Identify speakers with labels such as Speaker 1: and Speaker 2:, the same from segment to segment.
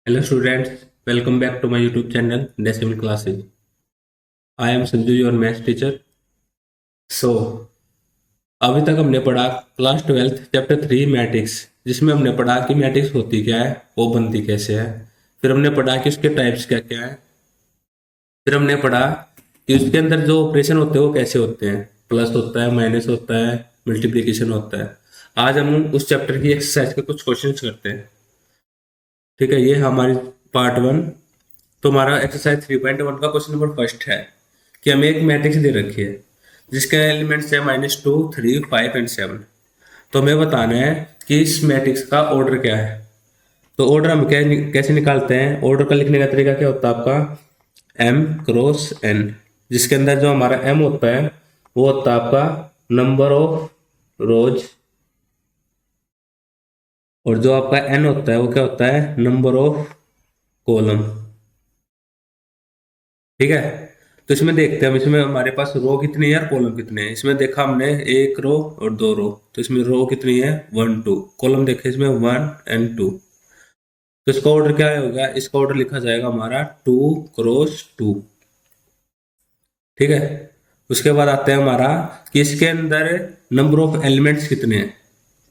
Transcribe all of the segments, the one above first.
Speaker 1: Hello students, welcome back to my YouTube channel Decimal Classes. I am Sanju, your math teacher. So, अभी तक हमने पढ़ा class 12 chapter 3 matrix, जिसमें हमने पढ़ा कि मैट्रिक्स होती क्या है, वो बनती कैसे है। फिर हमने पढ़ा कि उसके टाइप्स क्या क्या है। फिर हमने पढ़ा कि उसके अंदर जो ऑपरेशन होते हैं वो कैसे होते हैं, प्लस होता है, माइनस होता है, मल्टीप्लिकेशन होता है। आज हम उस चैप्टर की एक्सरसाइज के कुछ क्वेश्चंस करते हैं। ठीक है, ये हमारी पार्ट 1। तो हमारा एक्सरसाइज 3.1 का क्वेश्चन नंबर फर्स्ट है कि हमें एक मैट्रिक्स दे रखी है जिसके एलिमेंट्स है -2, 3, 5 एंड 7। तो हमें बताना है कि इस मैट्रिक्स का ऑर्डर क्या है। तो ऑर्डर हम कैसे निकालते हैं। ऑर्डर का लिखने का तरीका क्या होता है आपका, m क्रॉस n, जिसके अंदर जो हमारा m होता है वो होता है आपका नंबर ऑफ रोज, और जो आपका n होता है वो क्या होता है, नंबर ऑफ कॉलम। ठीक है, तो इसमें देखते हैं हम, इसमें हमारे पास रो कितनी है और कॉलम कितने हैं। इसमें देखा हमने एक रो और दो रो, तो इसमें रो कितनी है, 1 2। कॉलम देखे इसमें 1 एंड 2। तो इसका ऑर्डर क्या होगा, इसका ऑर्डर लिखा जाएगा हमारा 2 क्रॉस 2। ठीक है, उसके बाद आते हैं हमारा कि इसके अंदर नंबर ऑफ एलिमेंट्स कितने हैं।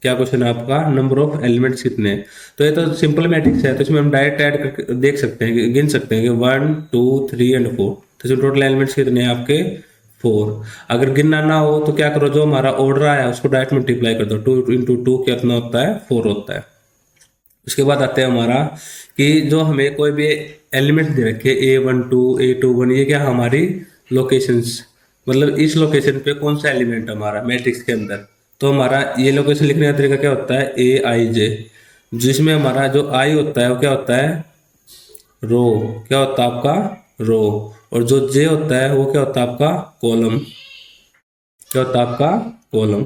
Speaker 1: क्या क्वेश्चन है आपका, नंबर ऑफ एलिमेंट्स कितने हैं। तो ये तो सिंपल मैट्रिक्स है, तो इसमें हम डायरेक्ट ऐड करके देख सकते हैं, गिन सकते हैं कि 1 2 3 एंड 4। तो इसमें टोटल एलिमेंट्स कितने हैं आपके, 4। अगर गिनना ना हो तो क्या करो, जो हमारा ऑर्डर आया उसको डायरेक्ट मल्टीप्लाई कर दो, 2 इंटू 2 कितना होता है, 4 होता है। उसके बाद आते हैं हमारा कि जो हमें कोई भी एलिमेंट दे रखे A12 A21, ये क्या हमारी लोकेशंस, मतलब इस लोकेशन पे कौन सा एलिमेंट है हमारा मैट्रिक्स के अंदर। तो हमारा ये लोकेशन लिखने का तरीका क्या होता है, AIJ, जिसमें हमारा जो आई होता है वो क्या होता है, रो। क्या होता है आपका, रो। और जो जे होता है वो क्या होता है आपका, कॉलम। क्या होता है आपका, कॉलम।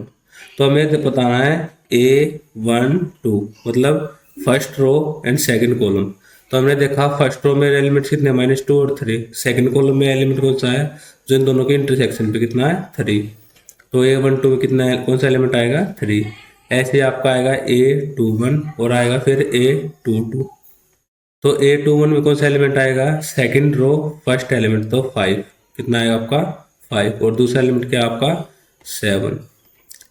Speaker 1: तो हमें तो बताना है A12, मतलब first row and second column. तो हमने देखा फर्स्ट रो में एलिमेंट्स कितने, -2 और 3। सेकंड कॉलम में एलिमेंट कौन सा है, जो इन दोनों के इंटरसेक्शन पे कितना है, 3। तो A12 में कितना है, कौन सा एलिमेंट आएगा, 3। ऐसे ही आपका आएगा A21 और आएगा फिर A22। तो A21 में कौन सा एलिमेंट आएगा, सेकंड रो फर्स्ट एलिमेंट, तो 5। कितना आएगा आपका, 5। और दूसरा एलिमेंट क्या है आपका, 7।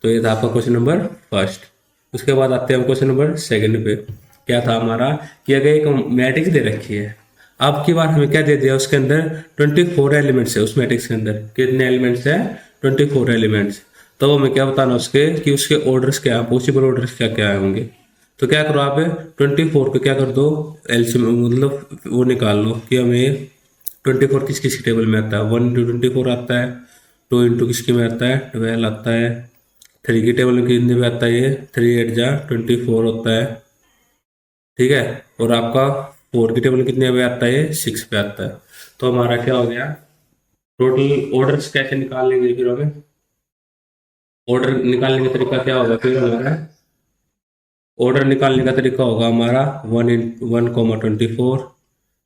Speaker 1: तो ये था आपका क्वेश्चन नंबर फर्स्ट। उसके बाद आते हैं हम क्वेश्चन नंबर सेकंड पे। क्या था हमारा कि अगर एक मैट्रिक्स दे रखी है, अब की बार हमें क्या दे दिया, उसके अंदर 24 एलिमेंट्स है। उस मैट्रिक्स के अंदर कितने एलिमेंट्स है, 24 एलिमेंट्स। तो हमें क्या बताना उसके कि उसके ऑर्डर्स क्या, पॉसिबल ऑर्डर्स क्या क्या होंगे। तो क्या करो आप, 24 को क्या कर दो, एलसीएम मतलब वो निकाल लो कि हमें 24 किस किस टेबल में आता है। 1 इंटू 24 आता है, 2 इंटू किसके में आता है, 12 आता है, 3 की टेबल में कितने में आता है, ये 3 8 जा 24 होता है। ठीक है, और आपका 4 की टेबल में कितने पे आता है, ये 6 पे आता है। तो हमारा क्या हो गया, टोटल ऑर्डर्स कैसे निकाल लेंगे फिर हमें, ऑर्डर निकालने का तरीका क्या होगा फिर हमारा, ऑर्डर निकालने का तरीका होगा हमारा 1 1 24,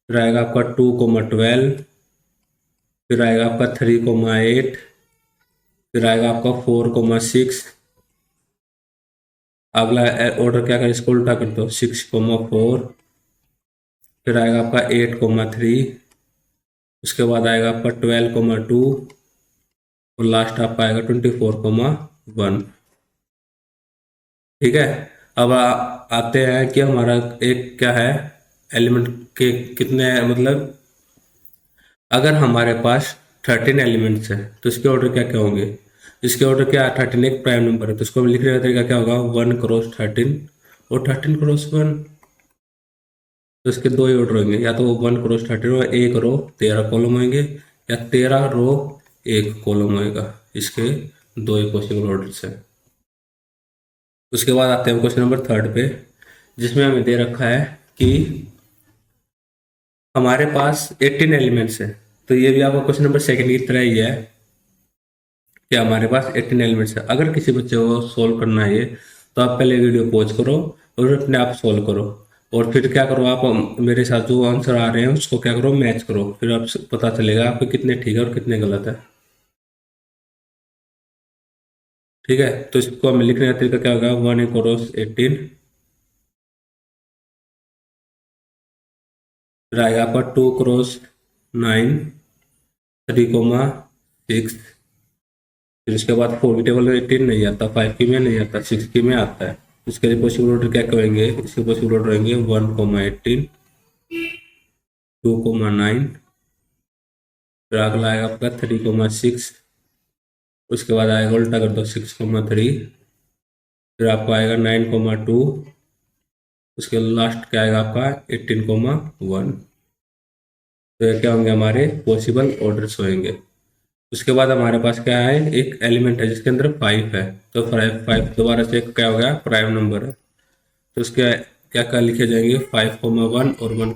Speaker 1: फिर आएगा आपका 2 12, फिर आएगा आपका 3 8, फिर आएगा आपका 4 6। अगला ऑर्डर क्या करें, इसको उल्टा कर दो, 6 4। फिर आएगा आपका 8 3। उसके बाद आएगा आपका 12 2। और लास्ट आपका आएगा 24 1। ठीक है, अब आते हैं कि हमारा एक क्या है, एलिमेंट के कितने मतलब, अगर हमारे पास 13 एलिमेंट्स है तो इसके ऑर्डर क्या क्या होंगे। इसके ऑर्डर क्या, 13 एक प्राइम नंबर है, तो इसको लिखने का तरीका क्या होगा, 1 क्रॉस 13 और 13 क्रॉस 1। तो इसके दो ही ऑर्डर होंगे, या तो 1 क्रॉस 13 और एक रो 13 कॉलम होंगे, या 13 रो एक कॉलम होएगा। इसके दो ही पॉसिबल ऑर्डर्स है। उसके बाद आते हैं क्वेश्चन नंबर थर्ड पे, जिसमें हमें दे रखा है कि हमारे पास 18 एलिमेंट्स है। तो ये भी आपका क्वेश्चन नंबर सेकंड की तरह ही है कि हमारे पास 18 एलिमेंट्स है। अगर किसी बच्चे को सोल्व करना है ये, तो आप पहले वीडियो पॉज करो और अपने आप सोल्व करो, और फिर क्या करो आप, मेरे साथ जो आंसर आ रहे हैं उसको क्या करो, मैच करो, फिर आप पता चलेगा आपके कितने ठीक है और कितने गलत है। ठीक है, तो इसको हमें लिखने का तरीका क्या होगा, 1 क्रॉस 18, फिर आएगा आपका 2 × 9 3, 6। फिर उसके बाद 4 की टेबल में 18 नहीं आता, 5 की में नहीं आता, 6 की में आता है। इसके लिए पॉसिबल ऑर्डर क्या करेंगे, इसके पॉसिबल ऑर्डर रहेंगे 1, 2, 9। फिर अगला आएगा आपका 3, 6। उसके बाद आएगा उल्टा कर दो 6, 3। फिर आपको आएगा 9, 2। उसके लास्ट क्या आएगा आपका 18, 1। तो ये क्या होंगे, हमारे पॉसिबल ऑर्डर्स होंगे। उसके बाद हमारे पास क्या है, एक एलिमेंट है जिसके अंदर 5 है। तो 5 दोबारा से क्या हो गया, प्राइम नंबर है। तो उसके क्या क्या लिखे जाएंगे, 5, 1 और 1,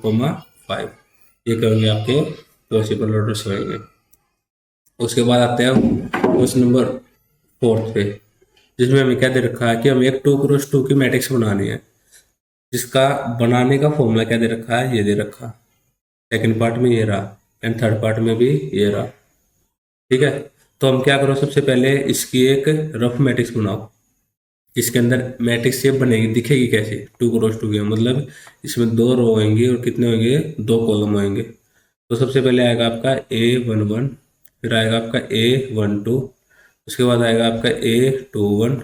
Speaker 1: 5। ये क्या होंगे, आपके पॉसिबल ऑर्डर्स होंगे। उसके बाद आते हैं क्वेश्चन नंबर 4 पे, जिसमें हमें क्या दे रखा है कि हमें एक 2 × 2 की मैट्रिक्स बनानी है, जिसका बनाने का फॉर्मूला क्या दे रखा है, ये दे रखा। सेकंड पार्ट में ये रहा एंड थर्ड पार्ट में भी ये रहा। ठीक है, तो हम क्या करो, सबसे पहले इसकी एक रफ मैट्रिक्स बनाओ। इसके अंदर मैट्रिक्स शेप बनेगी, दिखेगी कैसे, 2 × 2 की, मतलब इसमें 2 रो होंगी और कितने होंगे, 2 कॉलम होंगे। तो सबसे पहले आएगा आपका A11, फिर आएगा आपका A12, उसके बाद आएगा आपका A21,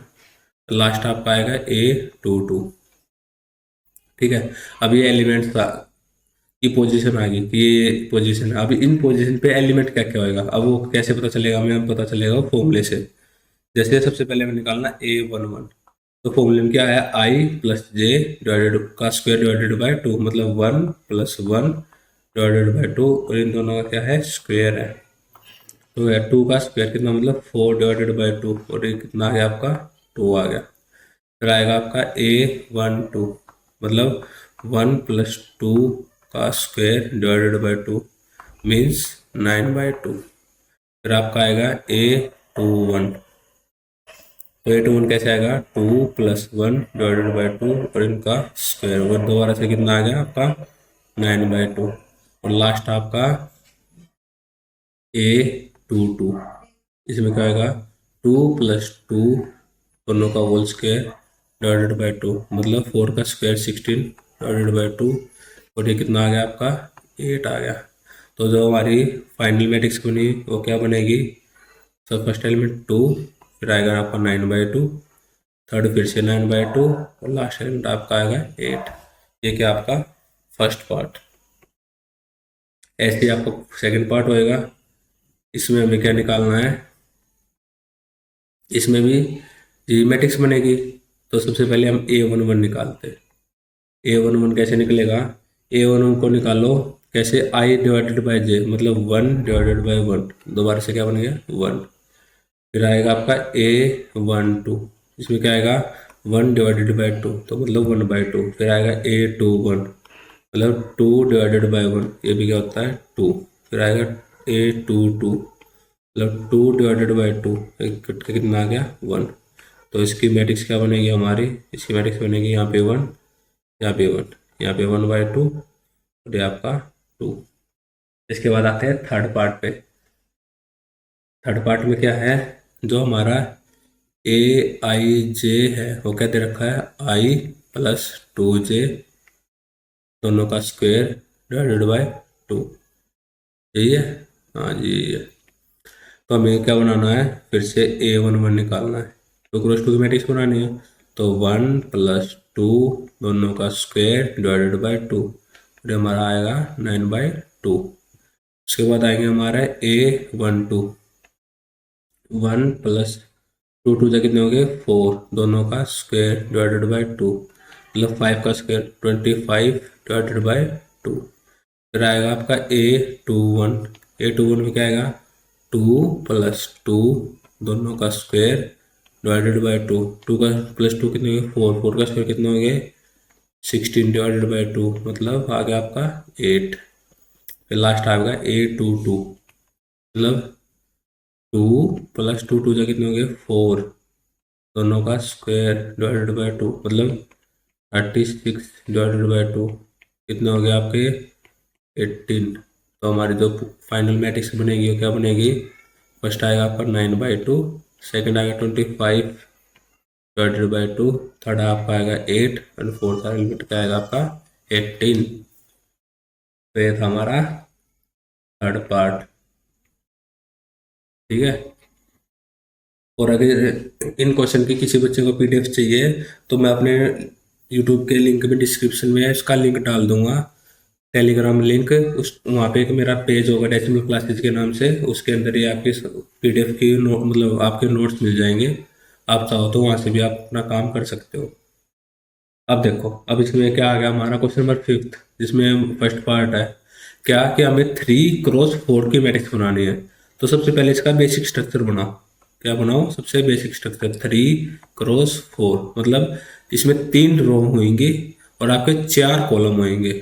Speaker 1: लास्ट आपका आएगा A22। ठीक है, अब ये एलिमेंट्स की पोजीशन आ गई कि ये पोजीशन है। अभी इन पोजीशन पे एलिमेंट क्या क्या होएगा, अब वो कैसे पता चलेगा हमें, पता चलेगा वो फॉर्मूले से। जैसे सबसे पहले हमें निकालना A11, तो फॉर्मूले में क्या है, I+J डिवाइडेड का स्क्वायर डिवाइडेड बाय 2, मतलब 1+1 डिवाइडेड बाय 2, और इन दोनों का क्या है, स्क्वायर है। तो यार 2 का स्क्वायर कितना, मतलब 4 डिवाइडेड बाय 2, और ये कितना आ गया आपका, 2 आ गया। फिर आएगा आपका A12, मतलब 1+2 का स्क्वायर डिवाइडेड बाय 2 मीन्स 9/2। फिर आपका आएगा A21, तो A21 कैसे आएगा, 2+1 डिवाइडेड बाय 2 और इनका स्क्वायर, और दोबारा से कितना आ गया आपका, 9/2। और लास्ट आपका A22, इसमें क्या आएगा, 2+2 दोनों का होल स्क्वायर डिवाइडेड बाय 2, मतलब 4 का स्क्वायर 16 डिवाइडेड बाय 2, और ये कितना आ गया आपका, 8 आ गया। तो जो हमारी फाइनल मैट्रिक्स बनी वो क्या बनेगी, तो फर्स्ट एलिमेंट 2, फिर आएगा आपका 9/2, थर्ड फिर से 9/2, और लास्ट एलिमेंट आपका आएगा 8। ये क्या आपका फर्स्ट पार्ट। ऐसे ही आपका सेकंड पार्ट होएगा, इसमें हमें क्या निकालना है, इसमें भी जी मैट्रिक्स बनेगी। तो सबसे पहले हम A11 निकालते हैं। A11 कैसे निकलेगा, A11 को निकालो कैसे, I/J, मतलब 1/1। दोबारा से क्या बन गया, 1। फिर आएगा आपका A12, इसमें क्या आएगा, 1/2, तो मतलब 1/2। फिर आएगा A21, मतलब 2/1, ये भी क्या होता है, 2। फिर आएगा A22, मतलब 2/2, एक कट के कितना आ गया, 1। तो इसकी मैट्रिक्स क्या बनेगी हमारी, इसकी मैट्रिक्स बनेगी यहाँ पे 1, यहाँ पे 1, यहाँ पे 1/2, और ये आपका 2। इसके बाद आते हैं थर्ड पार्ट पे। थर्ड पार्ट में क्या है, जो हमारा A I J है वो क्या दे रखा है, I+2J दोनों का स्क्वायर डिवाइडेड बाय 2। यही है, हाँ जी यही है। तो हमें क्या बनाना है, फिर से A11 निकालना है, 2 × 2 की मैट्रिक्स बनानी है। तो 1+2 दोनों का स्क्वायर डिवाइडेड बाय 2, फिर हमारा आएगा 9/2। उसके बाद आएंगे हमारा A12, 1+2, 2 कितने हो गए, 4 दोनों का स्क्वायर डिवाइडेड बाय 2, मतलब 5 का स्क्वायर 25 डिवाइडेड बाय 2। फिर आएगा आपका A21 में क्या आएगा, 2+2 दोनों का स्क्वायर डिवाइडेड बाय 2, 2 का +2 कितने हो गए, 4, 4 का स्क्वायर कितने हो गए, 16 डिवाइडेड बाय 2, मतलब आ गया आपका 8। फिर लास्ट आएगा A22, मतलब 2+2, 2 कितने हो गए, 4 दोनों का स्क्वायर डिवाइडेड बाय 2, मतलब 36 डिवाइडेड बाय 2 कितने हो गए आपके, 18। तो हमारी जो फाइनल मैट्रिक्स बनेगी वो क्या बनेगी, फर्स्ट आएगा आपका 9/2, सेकंड आएगा 25 डिवाइडेड बाय 2, थर्ड आपका आएगा 8, एंड फोर्थ एलिमेंट क्या आएगा आपका 18। तो ये था हमारा थर्ड पार्ट। ठीक है। और अगर इन क्वेश्चन की किसी बच्चे को पीडीएफ चाहिए तो मैं अपने यूट्यूब के लिंक में डिस्क्रिप्शन में इसका लिंक डाल दूंगा, टेलीग्राम लिंक। उस वहाँ पे एक मेरा पेज होगा डेसिमल क्लासेस के नाम से, उसके अंदर ही आपकी पीडीएफ की मतलब आपके नोट्स मिल जाएंगे। आप चाहो तो वहाँ से भी आप अपना काम कर सकते हो। अब देखो, अब इसमें क्या आ गया हमारा क्वेश्चन नंबर 5, जिसमें फर्स्ट पार्ट है क्या कि हमें 3x4 की मैट्रिक्स बनानी है। तो सबसे पहले इसका बेसिक स्ट्रक्चर बनाओ। क्या बनाओ? सबसे बेसिक स्ट्रक्चर 3x4, मतलब इसमें 3 रो होंगी और आपके 4 कॉलम होंगे।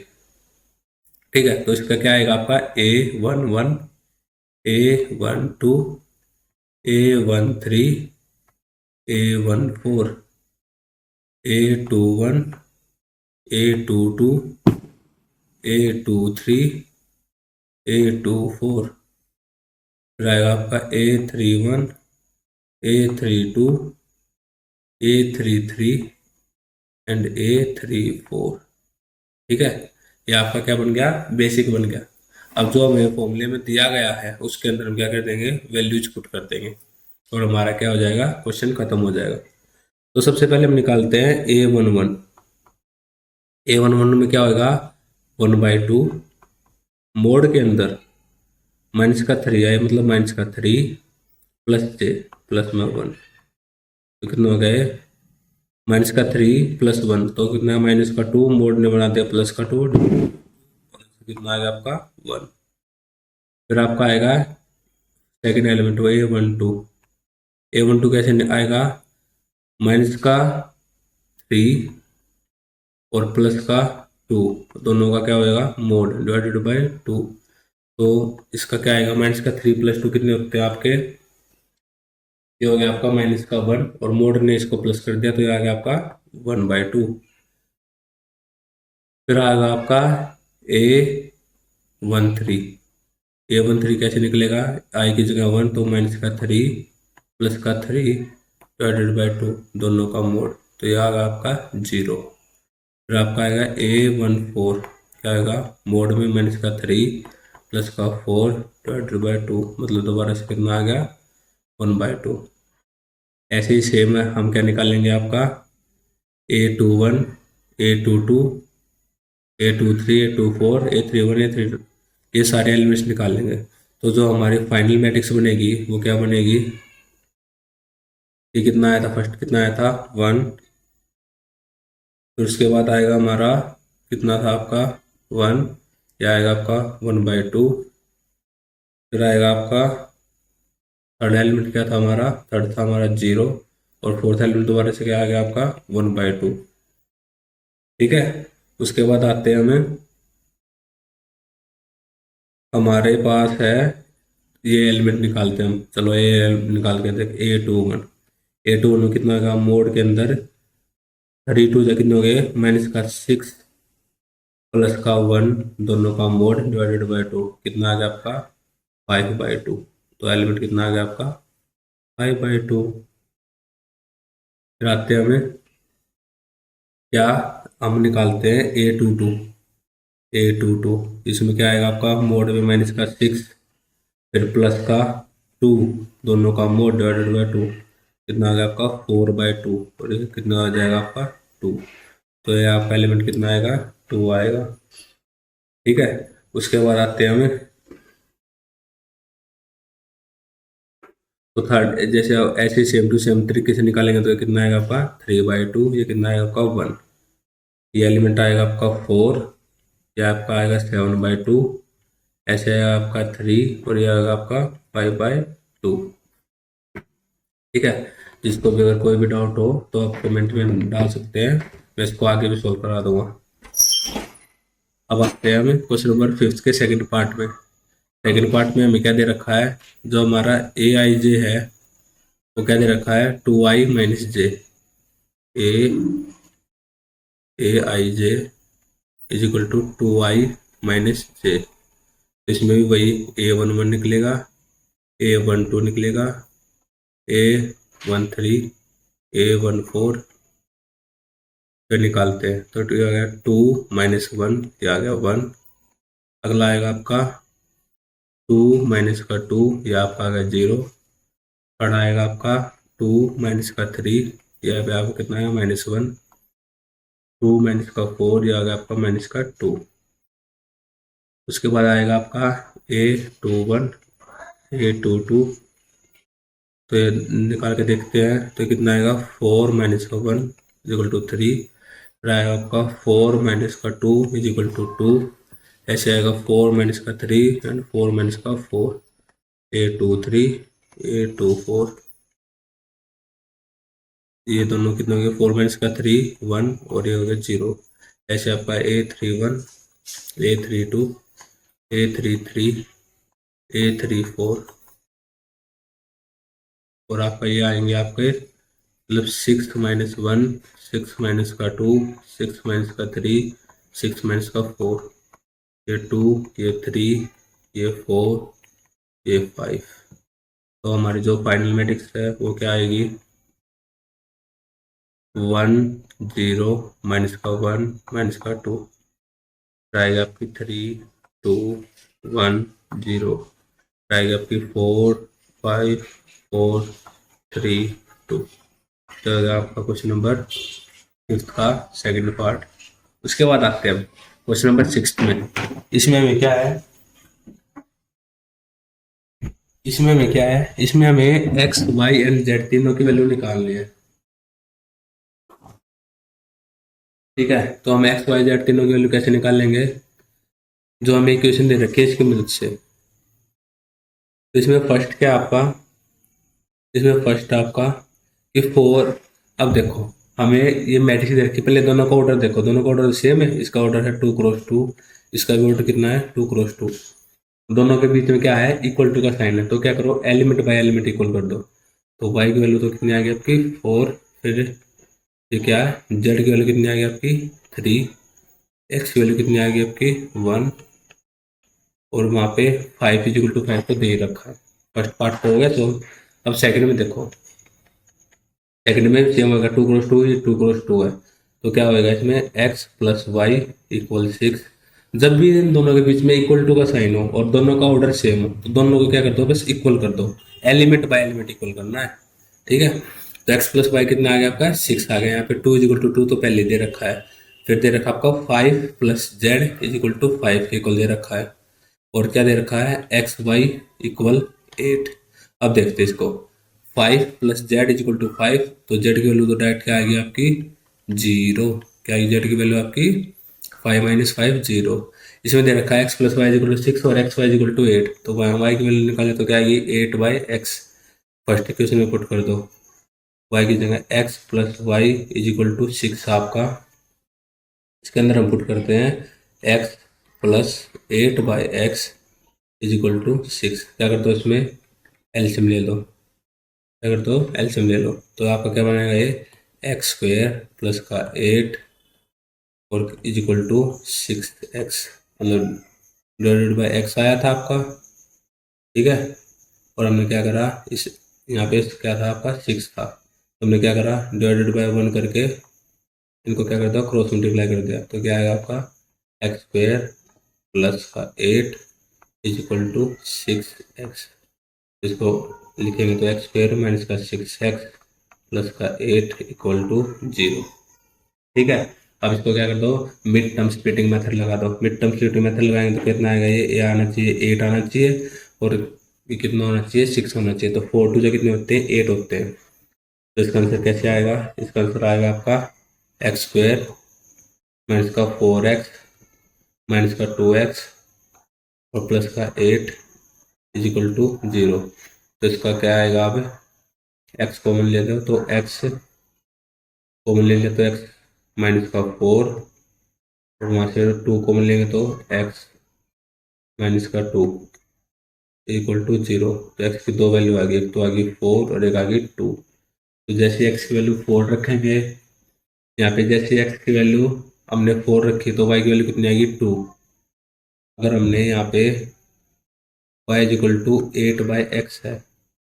Speaker 1: ठीक है। तो इसका क्या आएगा आपका A11, A12, A13, A14, A21, A22, A23, A24, फिर आएगा आपका A31, A32, A33 and A34। ठीक है। ये आपका क्या बन गया? बेसिक बन गया। अब जो हमें फॉर्मूले में दिया गया है उसके अंदर हम क्या कर देंगे? वैल्यूज पुट कर देंगे और हमारा क्या हो जाएगा? क्वेश्चन खत्म हो जाएगा। तो सबसे पहले हम निकालते हैं A11। A11 में क्या होगा? 1/2 मोड के अंदर माइनस का 3 आए, मतलब माइनस का 3 प्लस j प्लस में 1, तो कितना हो गया? माइनस का 3 प्लस 1 तो कितना? माइनस का 2, मोड ने बना दिया प्लस का 2, कितना आएगा आपका? 1। फिर आपका आएगा सेकेंड एलिमेंट वो A12। A12 कैसे आएगा? माइनस का 3 और प्लस का 2, दोनों का क्या होएगा? Mode divided by 2। तो इसका क्या आएगा? माइनस का 3 प्लस 2 कितने होते हैं आपके? ये हो गया आपका माइनस का 1 और मोड ने इसको प्लस कर दिया तो ये आ गया आपका 1/2। फिर आएगा आपका A13। A13 कैसे निकलेगा? आई की जगह 1 तो माइनस का 3 प्लस का 3 डिवाइडेड बाय 2, दोनों का मोड, तो ये आ गया आपका 0। फिर आपका आएगा A14। क्या आएगा? मोड में माइनस का 3 प्लस का 4 डिवाइडेड बाय 2, मतलब दोबारा से कितना आ गया? 1/2। ऐसे ही सेम है, हम क्या निकालेंगे आपका? A21, A22, A23, A24, A31, A32, ये सारे एलिमेंट्स निकालेंगे। तो जो हमारी फाइनल मैट्रिक्स बनेगी वो क्या बनेगी? ये कितना आया था? फर्स्ट कितना आया था? 1। फिर उसके बाद आएगा हमारा कितना था आपका? 1। यह आएगा आपका 1/2। फिर आएगा आपका थर्ड एलिमेंट क्या था हमारा? थर्ड था हमारा 0। और फोर्थ एलिमेंट दोबारा से क्या आ गया आपका? 1/2। ठीक है। उसके बाद आते हैं हमें, हमारे पास है ये एलिमेंट निकालते हैं हम। चलो ये निकाल के देख। A21, A21 में कितना का? मोड के अंदर 32 से कितने हो गए? माइनस का 6 प्लस का 1, दोनों का मोड डिवाइडेड बाय 2, कितना आ गया आपका? 5/2। तो एलिमेंट कितना आ गया आपका? 5/2। फिर आते हैं हमें क्या, हम निकालते हैं A22। इसमें क्या आएगा आपका? मोड में माइनस का 6 फिर प्लस का 2, दोनों का मोड डिवाइडेड बाय 2, कितना आ गया आपका? 4/2। और ये कितना आ जाएगा आपका? 2। तो ये आपका एलिमेंट कितना आएगा? 2 आएगा। ठीक है। उसके बाद आते हैं हमें, तो थर्ड जैसे ऐसे सेम टू सेम तरीके से निकालेंगे तो ये कितना आएगा आपका? 3/2। ये कितना आएगा आपका? 1। ये एलिमेंट आएगा आपका 4। ये आपका आएगा 7/2। ऐसे आएगा आपका 3 और ये आएगा आपका 5/2। ठीक है। जिसको भी अगर कोई भी डाउट हो तो आप कमेंट में डाल सकते हैं, मैं इसको आगे भी सॉल्व करा दूंगा। अब आते हैं हमें क्वेश्चन नंबर 5 के सेकंड पार्ट में। सेकंड पार्ट में हमें क्या दे रखा है? जो हमारा Aij है वो क्या दे रखा है? 2i minus J. Aij is equal to 2i minus J. इसमें भी वही A11 निकलेगा, A12 निकलेगा, A13, A14 पे निकालते हैं तो ये आ गया 2 माइनस 1, ये आ गया 1। अगला आएगा आपका 2 माइनस का 2, ये आपका आ गया 0। थर्ड आएगा आपका 2 माइनस का 3, यह पे आपको कितना है -1। 2 माइनस का 4, ये आ गया आपका -2। उसके बाद आएगा आपका A21, A22, तो ये निकाल के देखते हैं तो कितना आएगा 4 माइनस का 1 इजिकल टू 3। फिर आएगा आपका 4 माइनस का 2 इजिकल टू 2। ऐसे आएगा 4 माइनस का 3 एंड 4 माइनस का 4, A23, A24, ये दोनों कितने हो गए 4 माइनस का 3 1 और ये हो गया 0। ऐसे आपका A31, A32, A33, A34 और आपका ये आएंगे आपके मतलब 6 - 1, 6 - 2, 6 - 3, 6 - 4, ये 2, ये 3, ये 4, ये 5। तो हमारी जो फाइनल मैट्रिक्स है वो क्या आएगी 1 0 माइनस का 1 माइनस का 2, आएगी आपकी 3 2 1 0, आएगी आपकी 4 5 4 3 2। तो आपका क्वेश्चन नंबर 5th का सेकंड पार्ट। उसके बाद आते हैं क्वेश्चन नंबर 6 में। इसमें हमें क्या है, इसमें हमें एक्स वाई एंड जेड तीनों की वैल्यू निकालनी है। ठीक है, तो हम एक्स वाई जेड तीनों की वैल्यू कैसे निकाल लेंगे, जो हमें इक्वेशन दे रखी है इसकी मदद से। तो इसमें फर्स्ट आपका कि 4। अब देखो हमें ये मैट्रिक्स दे रखी है, पहले दोनों का ऑर्डर देखो, दोनों का ऑर्डर सेम है। इसका ऑर्डर है 2 × 2, इसका भी ऑर्डर कितना है 2 × 2। दोनों के बीच में क्या है इक्वल टू का साइन है, तो क्या करो एलिमेंट बाय एलिमेंट इक्वल कर दो। तो y की वैल्यू तो कितनी आ गई आपकी 4, फिर ये क्या है z की वैल्यू कितनी आ गई आपकी 3, x की वैल्यू कितनी आ गई आपकी 1, और वहाँ पे 5 = 5 तो दे ही रखा है। फर्स्ट पार्ट तो हो गया। तो अब सेकंड में देखो, सेकंड में सेम होगा 2 × 2, ये 2 × 2 है। तो क्या होगा इसमें x + y = 6। जब भी इन दोनों के बीच में इक्वल टू का साइन हो और दोनों का ऑर्डर सेम हो तो दोनों को क्या कर दो बस इक्वल कर दो, एलिमेंट बाय एलिमेंट इक्वल करना है। ठीक है, तो x + y कितना आ गया आपका 6 आ गया। यहाँ पे 2 = 2 तो पहले दे रखा है, फिर दे रखा आपका 5 + z = 5 इक्वल दे रखा है, और क्या दे रखा है एक्स वाई = 8। अब देखते हैं इसको, 5 + z = 5, तो z की वैल्यू तो डायरेक्ट क्या आएगी आपकी 0। क्या आएगी z की वैल्यू आपकी 5 - 5 0। इसमें दे रखा है x + y = 6 और x y = 8, तो y की वैल्यू निकाले तो क्या आएगी 8/x। फर्स्ट इक्वेशन में पुट कर दो, y की जगह x + y = 6 आपका, इसके अंदर हम पुट करते हैं x + 8/x = 6। क्या कर दो इसमें एलसीएम ले लो, क्या कर दो एलसीएम ले लो, तो आपका क्या बनेगा ये x² + का 8 और = 6x, मतलब /x आया था आपका। ठीक है, और हमने क्या करा इस यहाँ पे क्या था आपका 6 था, तो हमने क्या करा /1 करके इनको क्या कर दिया क्रॉस मल्टीप्लाई कर दिया, तो क्या आएगा आपका x² + का 8 = 6x। इसको लिखेंगे तो x² - का 6x + का 8 = 0। ठीक है, अब इसको क्या कर दो मिड टर्म स्प्लिटिंग मेथड लगा दो। मिड टर्म स्प्लिटिंग मेथड लगाएंगे तो कितना आएगा ये a आना चाहिए 8 आना चाहिए, और ये कितना होना चाहिए 6 होना चाहिए। तो 4 2 जो कितने होते हैं 8 होते हैं। तो इसका आंसर कैसे आएगा, इसका आंसर आएगा आपका x² - का 4x - का 2x और प्लस का 8 = 0। तो इसका क्या आएगा, अब x कॉमन ले लो तो x कॉमन ले लिया तो x - का 4, और वहाँ से 2 कॉमन लेंगे तो x - का 2 = 0। तो x की दो वैल्यू आ गई, एक तो आ गई 4 और एक आ गई 2। तो जैसे x की वैल्यू 4 रखेंगे, यहाँ पे जैसे x की वैल्यू हमने 4 रखी तो y की वैल्यू कितनी आएगी 2। अगर हमने यहाँ पे y = 8/x है,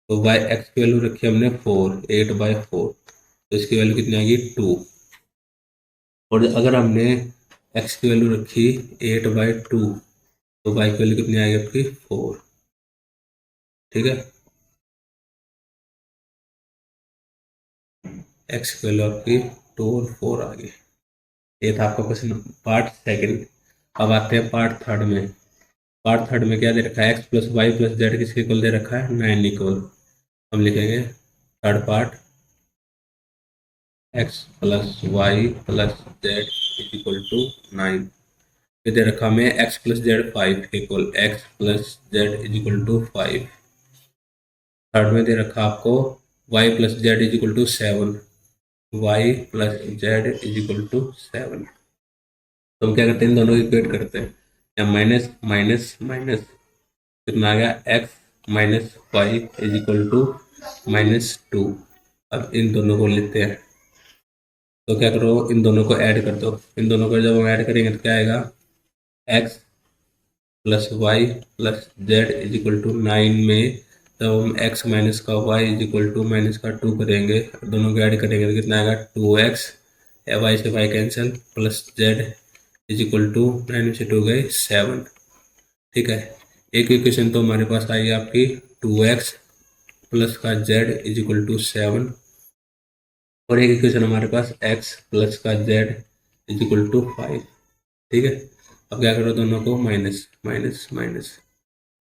Speaker 1: तो y x की वैल्यू रखी हमने 4, 8/4, तो इसकी वैल्यू कितनी आएगी 2। और अगर हमने x की वैल्यू रखी 8/2, तो y की वैल्यू कितनी आएगी आपकी 4। ठीक है, x की वैल्यू आपकी 2 और 4 आ गई। ये था आपका क्वेश्चन पार्ट सेकंड। अब आते हैं पार्ट थर्ड में। पार्ट थर्ड में क्या दे रखा है, x plus y plus z किसके इक्वल दे रखा है, 9 इक्वल। हम लिखेंगे third part, x plus y plus z is equal to 9। ये दे रखा हमें x plus z 5 equal, x plus z is equal to 5। Third में दे रखा आपको y plus z is equal to 7, y plus z is equal to 7। तो हम क्या करते हैं, इन दोनों को इक्वेट करते हैं, या माइनस माइनस माइनस, कितना आ गया, x minus y is equal to -2। अब इन दोनों को लेते हैं, तो क्या करो, इन दोनों को ऐड कर दो। इन दोनों को जब हम ऐड करेंगे तो क्या आएगा, x plus y plus z is equal to 9 में जब हम एक्स माइनस का y is equal to minus का 2 करेंगे, दोनों को ऐड करेंगे तो कितना आएगा, 2x, वाई से y cancel, plus z is equal to 9 में से 2 गए 7। ठीक है, एक इक्वेशन तो हमारे पास आई है आपकी 2x प्लस का जेड इज इक्वल टू 7, और एक इक्वेशन हमारे पास x प्लस का जेड इज इक्वल टू 5। ठीक है, अब क्या करो, दोनों को माइनस माइनस माइनस,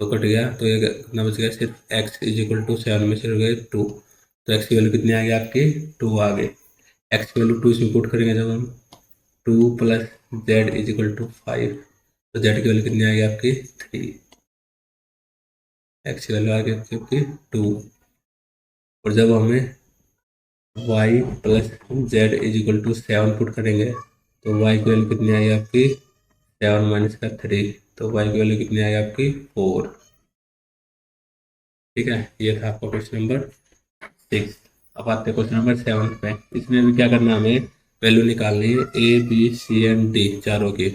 Speaker 1: तो कट गया, तो ये कितना बच गया, सिर्फ x इज इक्वल टू 7 में से हो गए 2। तो x की वैल्यू कितनी आ गई आपकी, 2 आ गई। x की वैल्यू 2 इसमें पुट करेंगे जब हम, 2 plus z is equal to 5, तो z की वैल्यू कितनी आ गई आपकी 3। x की वैल्यू आ गई आपकी 2, और जब हमें y plus z is equal to 7 put करेंगे तो y की वैल्यू कितनी आई आपकी, 7 माइनस का 3, तो y की वैल्यू कितनी आई आपकी 4। ठीक है, ये था आपका क्वेश्चन नंबर 6। अब आते हैं क्वेश्चन नंबर 7 पे। इसमें भी क्या करना है, हमें वैल्यू निकालनी है a b c and d चारों की।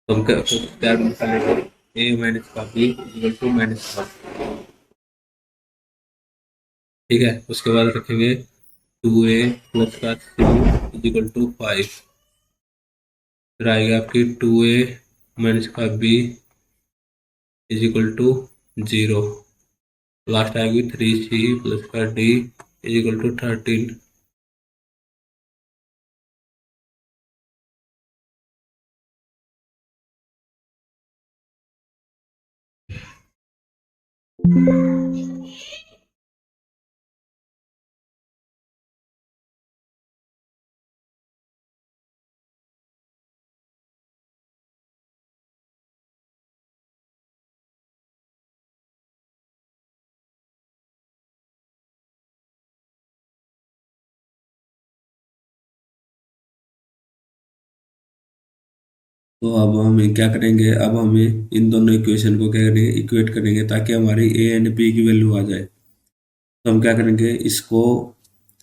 Speaker 1: तो हम क्या निकालेंगे, ए माइनस का बी इक्वल टू माइनस का, ठीक है, उसके बाद रखेंगे 2a प्लस का सी इक्वल टू 5, फिर आएगा आपकी 2a माइनस का b is equal to 0, last आएगी 3c प्लस का d इज इक्वल टू 13। तो अब हम क्या करेंगे, अब हमें इन दोनों इक्वेशन को क्या करेंगे, इक्वेट करेंगे ताकि हमारी ए एंड बी की वैल्यू आ जाए। तो हम क्या करेंगे, इसको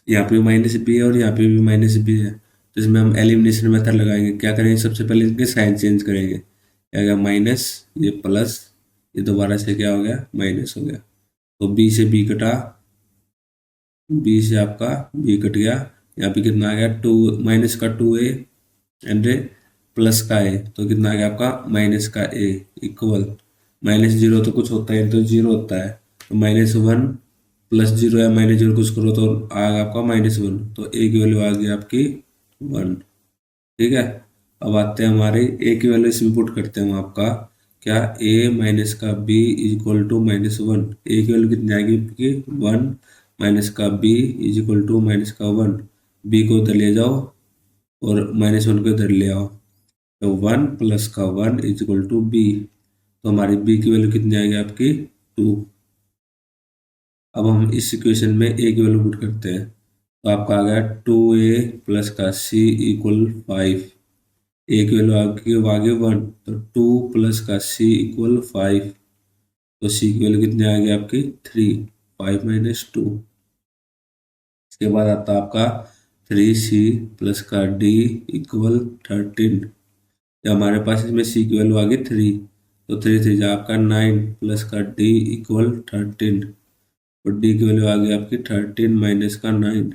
Speaker 1: यहाँ पे माइनस बी है और यहाँ पे भी माइनस बी है, तो इसमें हम एलिमिनेशन मेथड लगाएंगे। क्या करेंगे, सबसे पहले इनके साइन चेंज करेंगे, क्या होगा, माइनस, ये प्लस, ये दोबारा से क्या हो गया, माइनस हो गया। तो बी से बी कटा, बी से आपका बी कट गया, यहाँ पे कितना आ गया, 2 माइनस का 2a एंड प्लस का a, तो कितना आ गया आपका माइनस का a इक्वल, -0 तो कुछ होता है तो 0 होता है, तो -1 प्लस 0 या -0 कुछ करो तो आएगा आपका -1, तो a की वैल्यू आ गई आपकी 1। ठीक है, अब आते हैं हमारे a की वैल्यू इसमें पुट करते हैं हम आपका, क्या, a माइनस का b इक्वल टू -1, a की वैल्यू कितनी आएगी आपकी 1, माइनस का b is equal to minus का 1, b को इधर ले जाओ और -1 को इधर ले आओ, तो 1 प्लस का 1 इज इक्वल टू बी, तो हमारी बी की वैल्यू कितनी आएगी आपकी 2। अब हम इस इक्वेशन में ए की वैल्यू पुट करते हैं, तो आपका आ गया 2a प्लस का सी इक्वल 5, ए की वैल्यू आगे 1, तो 2 प्लस का सी इक्वल 5, तो सी की वैल्यू कितनी आ गई आपकी 3, 5 माइनस 2। इसके बाद आता है आपका 3c प्लस का d इक्वल 13, तो हमारे पास इसमें c की वैल्यू आ गई 3, तो 3 3 जा आपका 9 प्लस का d इक्वल 13, और d की वैल्यू आ गई आपकी 13 माइनस का 9,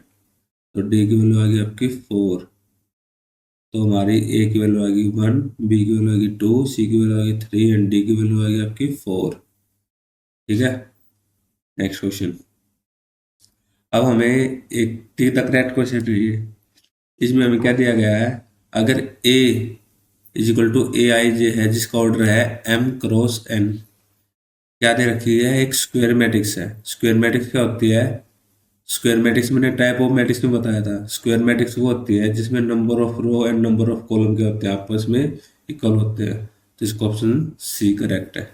Speaker 1: तो d की वैल्यू आ गई आपकी 4। तो हमारी ए की वैल्यू आएगी 1, बी की वैल्यू आएगी 2, सी की वैल्यू आएगी 3 एंड डी की वैल्यू आएगी आपकी 4। ठीक है, नेक्स्ट क्वेश्चन। अब हमें एक टी द करेक्ट क्वेश्चन चाहिए। इसमें हमें क्या दिया गया है, अगर ए इज इक्वल टू ए आई जे है जिसका ऑर्डर है एम क्रॉस एन, क्या दे रखी है, एक स्क्वायर मैट्रिक्स है। स्क्वायर मैट्रिक्स क्या होती है, स्क्वायर मैट्रिक्स मैंने टाइप ऑफ मैट्रिक्स में बताया था। स्क्वायर मैट्रिक्स वो होती है जिसमें number of row and number of column के होते हैं आपस में इक्वल होते हैं। तो इसका ऑप्शन सी करेक्ट है।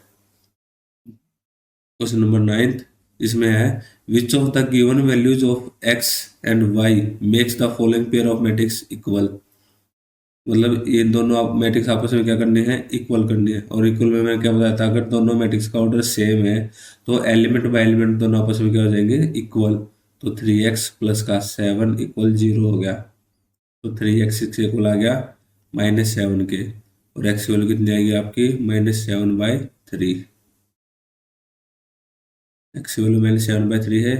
Speaker 1: क्वेश्चन नंबर 9 इसमें है, which of the given values of x and y makes the following pair of matrix equal. मतलब ये दोनों आप मैट्रिक्स आपस में क्या करने हैं, इक्वल करने हैं। और इक्वल में मैंने क्या बताया था, अगर दोनों मैट्रिक्स का ऑर्डर सेम है तो एलिमेंट बाय एलिमेंट दोनों आपस में क्या हो जाएंगे, इक्वल। तो 3x प्लस का 7 इक्वल 0 हो गया। तो 3x इक्वल आ गया -7 के, और x की वैल्यू कितनी आएगी आपकी, -7/3। x की वैल्यू -7/3 है,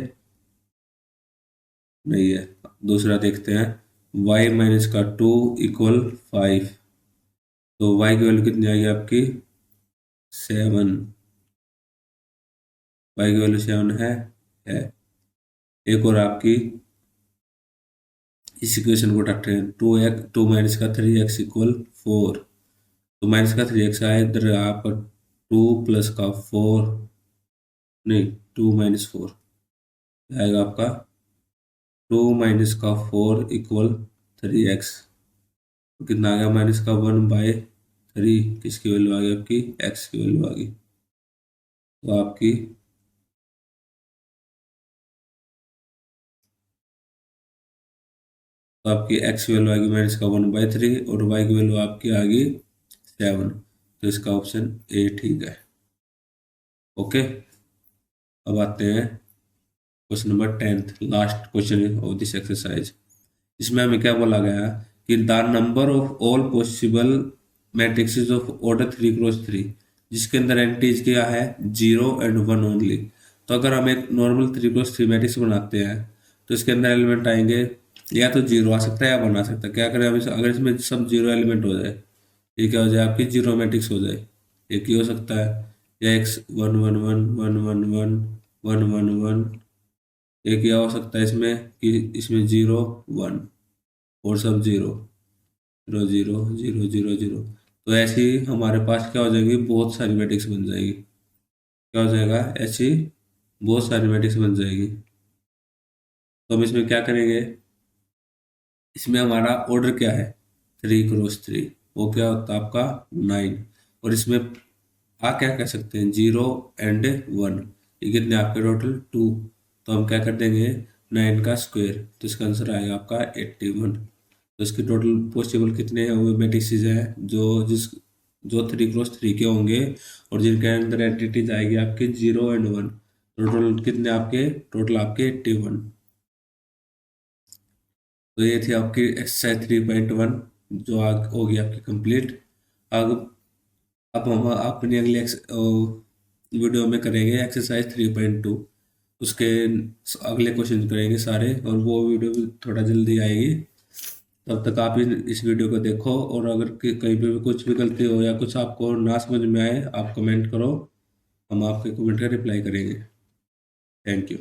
Speaker 1: नहीं है। दूसरा देखते हैं, y माइनस का 2 इक्वल 5। तो y की वैल्यू कितनी आएगी आपकी, 7। y की वैल्यू 7 है। एक और आपकी इस इक्वेशन को उठाते हैं, 2 माइनस का 3x इक्वल 4। तो माइनस का 3x आया इधर आपका 2 प्लस का 4, नहीं 2 माइनस 4 आएगा आपका 2 माइनस का 4 इक्वल 3x। तो कितना आ गया, माइनस का 1/3। किसकी वैल्यू आ गई आपकी, x की वैल्यू आ गई। तो आपकी x की वैल्यू आएगी माइनस का 1/3 और y की वैल्यू आपकी आ गई 7। तो इसका ऑप्शन ए ठीक है। ओके, अब आते हैं question number 10, last question of this exercise. इसमें हमें क्या बोला गया कि the number of all possible matrixes of order 3 × 3, जिसके अंदर एंट्रीज क्या है, 0 एंड 1 ओनली। तो अगर हम एक नॉर्मल 3 × 3 मैट्रिक्स बनाते हैं तो इसके अंदर एलिमेंट आएंगे, या तो 0 आ सकता है या 1 आ सकता है। क्या करें हम अगर इसमें सब 0 एलिमेंट हो जाए, ये क्या हो जाए आपकी, 0 मैट्रिक्स हो जाए। एक ही हो सकता है, या x 1 1 1 1 1 1 1 1 1। एक क्या हो सकता है इसमें कि इसमें 0 1 और सब 0 0 0 0 0 0। तो ऐसे ही हमारे पास क्या हो जाएगी, बहुत सारी मैट्रिक्स बन जाएगी। क्या हो जाएगा, ऐसी बहुत सारी मैट्रिक्स बन जाएगी। तो हम इसमें क्या करेंगे, इसमें हमारा ऑर्डर क्या है, 3 × 3। वो क्या होता है आपका 9। और इसमें आ क्या कह सकते हैं, 0 एंड 1। ये कितने आपके टोटल 2। तो हम क्या कर देंगे, 9 का स्क्वायर। तो इसका आंसर आएगा आपका 81। तो इसके टोटल पॉसिबल कितने हैं, वो मैट्रिक्सेस हैं जो 3 × 3 के होंगे और जिनके अंदर एंटिटीज आएगी आपके 0 एंड 1। टोटल कितने आपके, टोटल आपके 81। तो ये थी आपकी एक्सरसाइज 3.1 जो आग होगी आपकी कंप्लीट। अब हम अपनी अगली वीडियो में करेंगे एक्सरसाइज 3.2। उसके अगले क्वेश्चन करेंगे सारे, और वो वीडियो भी थोड़ा जल्दी आएगी। तब तक आप इस वीडियो को देखो, और अगर कहीं पे भी कुछ भी गलती हो या कुछ आपको ना समझ में आए, आप कमेंट करो, हम आपके कमेंट का रिप्लाई करेंगे। Thank you.